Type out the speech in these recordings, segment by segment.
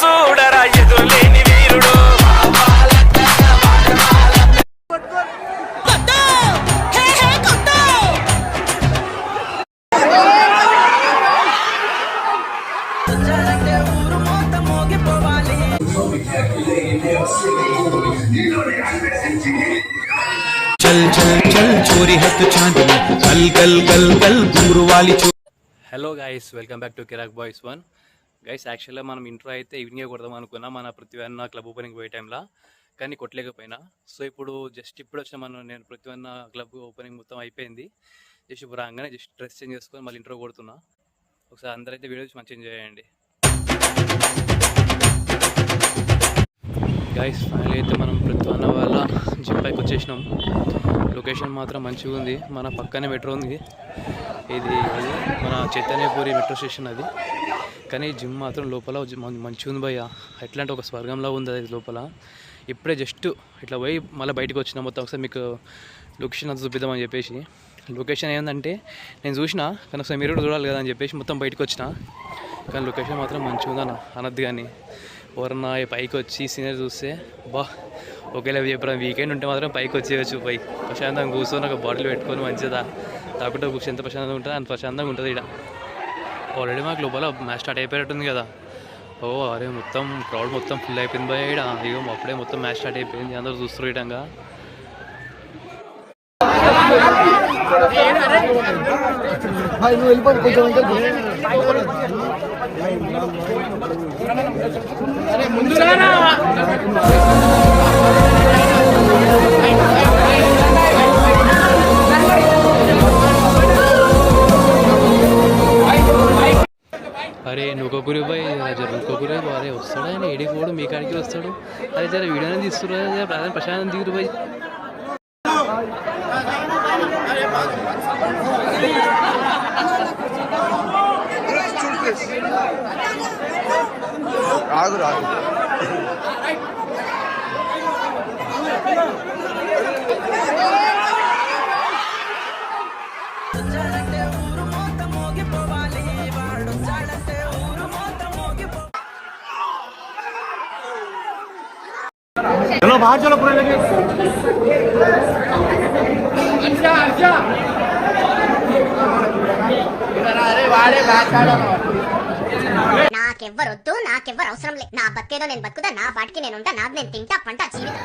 చూడరా ఎదురులేని వీరుడు चल चल चल चोरी है तो चांदनी कल कल कल कल घुंगरू वाली hello guys, welcome back to Kirak boys 1. Guys, యాక్చువల్గా మనం ఇంట్రో అయితే ఈవినింగే కొడదాం అనుకున్నా మన పృథ్వన్న క్లబ్ ఓపెనింగ్ పోయే టైంలో, కానీ కొట్టలేకపోయినా. సో ఇప్పుడు ఇప్పుడు వచ్చిన నేను పృథ్వన్న క్లబ్ ఓపెనింగ్ మొత్తం అయిపోయింది. జస్ట్ ఇప్పుడు రాగానే జస్ట్ డ్రెస్ చేంజ్ చేసుకొని మళ్ళీ ఇంట్రో కొడుతున్నా. ఒకసారి అందరైతే వీడియో చూసి మంచిగా ఎంజాయ్ చేయండి. గైస్, ఫైనల్ అయితే మనం పృథ్వన్న వాళ్ళ జిమ్ పైకి వచ్చేసినాం. లొకేషన్ మాత్రం మంచిగా ఉంది. మన పక్కనే మెట్రో ఉంది. ఇది మన చైతన్యపురి మెట్రో స్టేషన్ అది. కానీ జిమ్ మాత్రం లోపల మంచిగా ఉంది భయ్య. ఎట్లా అంటే ఒక స్వర్గంలో ఉంది అది లోపల. ఇప్పుడే జస్ట్ ఇట్లా పోయి మళ్ళీ బయటకు వచ్చిన మొత్తం ఒకసారి మీకు లొకేషన్ అంతా చూపిద్దామని చెప్పేసి. లొకేషన్ ఏంటంటే నేను చూసిన, కానీ ఒకసారి మీరు కూడా చూడాలి కదా అని చెప్పేసి మొత్తం బయటకు వచ్చిన. కానీ లొకేషన్ మాత్రం మంచిగా ఉందన్న అనద్దు. కానీ ఎవరన్నా పైకి వచ్చి సీనియర్ చూస్తే బా, ఒకవేళ చెప్పడం వీకెండ్ ఉంటే మాత్రం పైకి వచ్చేయచ్చు. పై ప్రశాంతంగా కూర్చొని ఒక బాటిల్ పెట్టుకొని మంచిదా తాకుంటే కూర్చొని ఎంత ప్రశాంతంగా ఉంటుంది అంత ప్రశాంతంగా ఉంటుంది ఇక్కడ. ఆల్రెడీ మాకు లోపల మ్యాచ్ స్టార్ట్ అయిపోయినట్టుంది కదా. ఓ అరే, మొత్తం క్రౌడ్ మొత్తం ఫుల్ అయిపోయింది భయ ఇక్కడ. ఇగో అప్పుడే మొత్తం మ్యాచ్ స్టార్ట్ అయిపోయింది. అందరూ చూస్తారు ఇటంగా. అరే నువ్వుకొకరి బాయ్, నువ్వుకొకరి అరే వస్తాడు ఆయన ఏడికి పోడు, మీ కాడికి వస్తాడు. అరే జర వీడియోనే తీస్తున్నారు, ప్రశాంతం దిగురు బాయ్. రాదు రాదు चलो बाहर चलो पूरे लगे నాకెవ్వరొద్దు, నాకెవ్వరు అవసరం లేదు. నా బతికేదో నేను బతుకుతా, నా పాటికి నేను ఉంటా, నాకు నేను తింటా పంట జీవితం.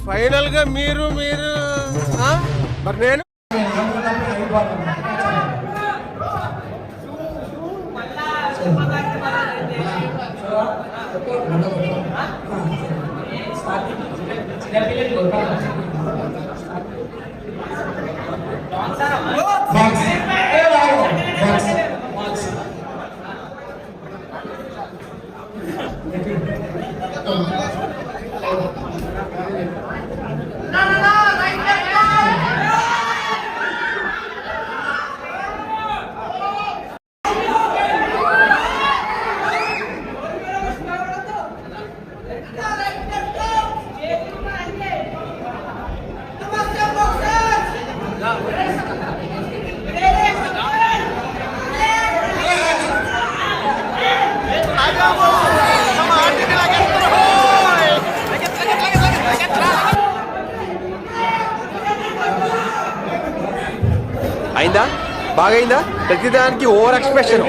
ఫైనల్ గా మీరు మరి నేను అయిందా? బాగైందా? ప్రతిదానికి ఓవర్ ఎక్స్ప్రెషన్.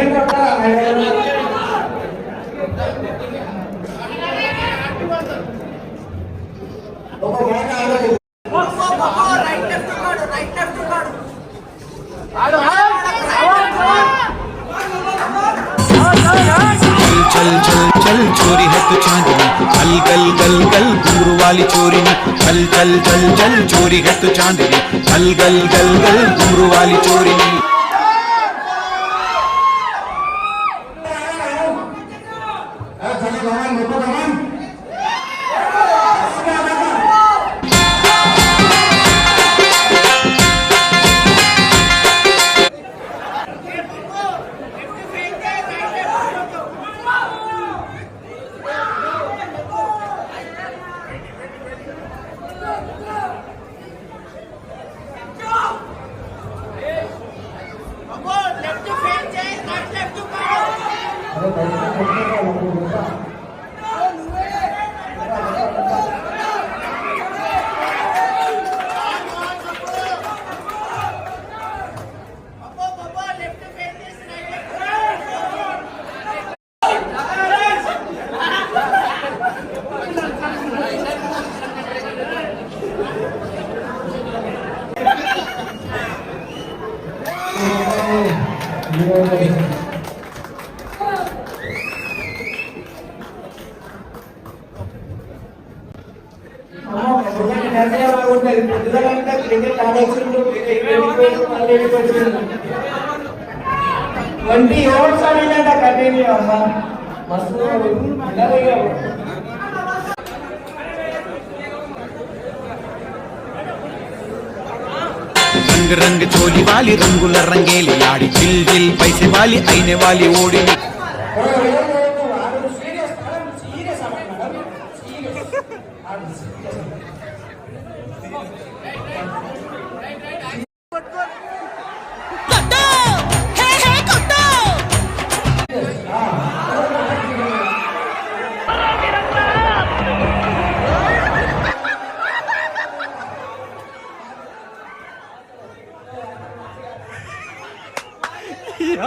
चल चल चल चोरी है तो चांदनी गल गल गल गल घुंघरू वाली चोरी नी चल चल चल चल चोरी है तो चांदनी गल गल गल गल घुंघरू वाली चोरी नी रंग रंग चोली वाली रंगुला रंगेली लाड़ी जिल जिल पैसे वाली आईने वाली ओड़ी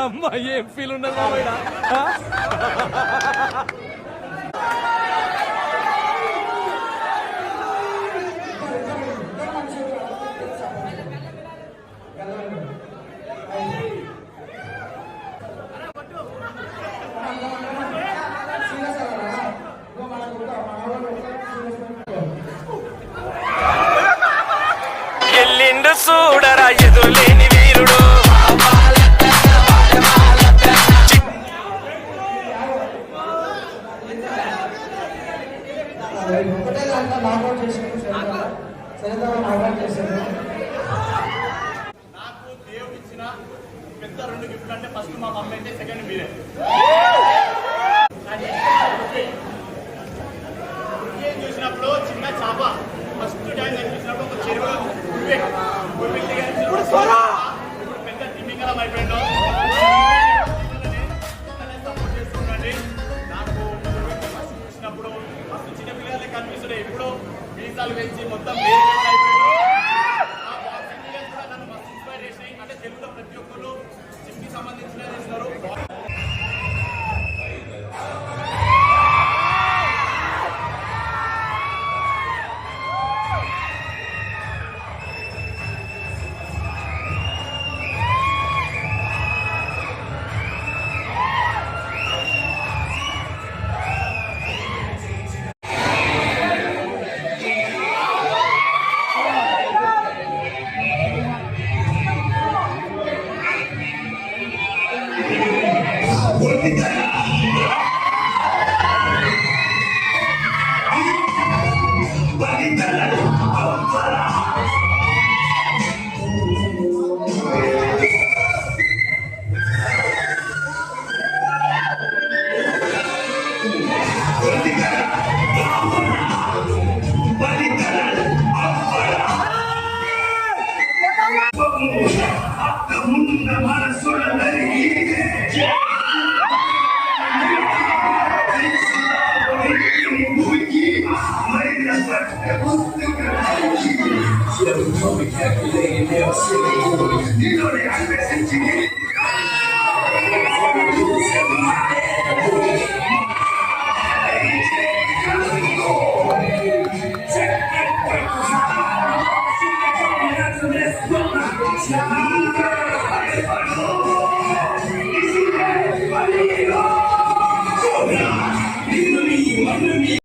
అమ్మా ఏం ఫీల్ ఉన్నదా ఎల్లిండు చూడరా ఎదురులేని వీరుడు నాకు దేవుడు ఇచ్చిన పెద్ద 2 గిఫ్ట్లు అంటే ఫస్ట్ మా మమ్మీ అయితే సెకండ్ మీరే. చూసినప్పుడు చిన్న చేప ఫస్ట్ టైం కనిపించినప్పుడు ఒక చెరువులో పెద్ద తిమ్మింగళం అయిపోయిండు. సపోర్ట్ చేస్తుండండి. నాకు ఫస్ట్ చూసినప్పుడు ఫస్ట్ చిన్న పిల్లలే కనిపిస్తుండే. ఇప్పుడు మీసాలు పెంచి మొత్తం తెలుగులో ప్రతి ఒక్కరు జిమ్కి సంబంధించిన గుర్తించాలి.